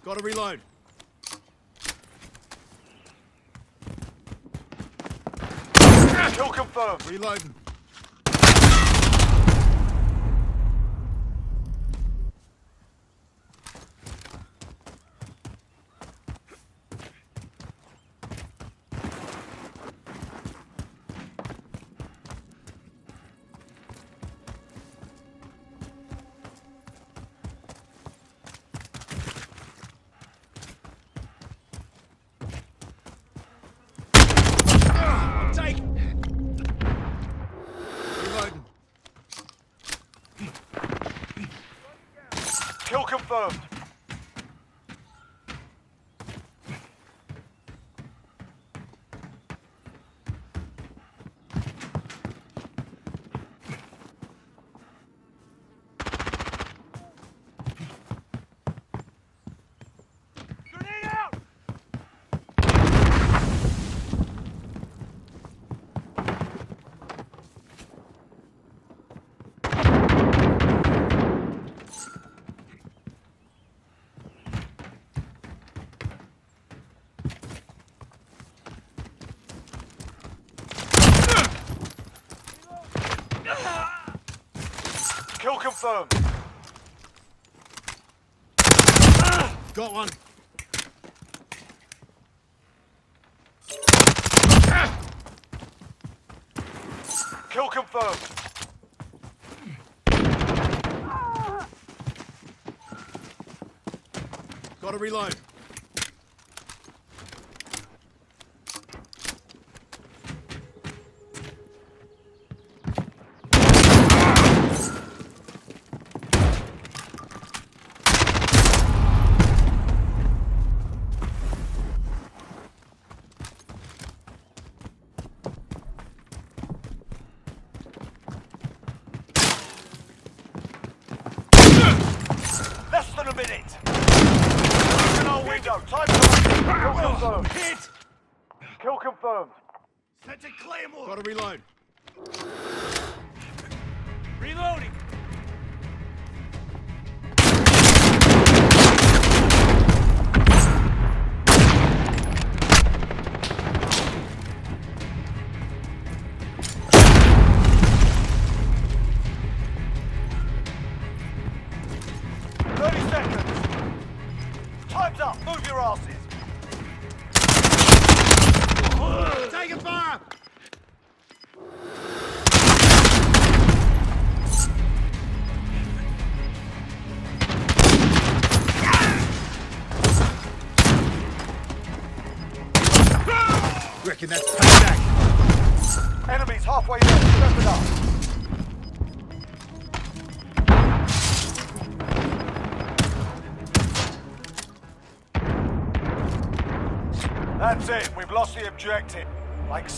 Gotta reload. Kill confirmed. Reloading. Take. Reloading. Kill confirmed. Grenade out! Kill confirmed. Got one. Kill confirmed. Gotta reload. Less than a minute. In our window. Time to kill confirmed. Hit! Kill confirmed. Set to Claymore. Gotta reload. Reloading. Time's up. Move your asses. Taking fire! Reckon that's payback. Enemies halfway there. Step it up. That's it. We've lost the objective. Like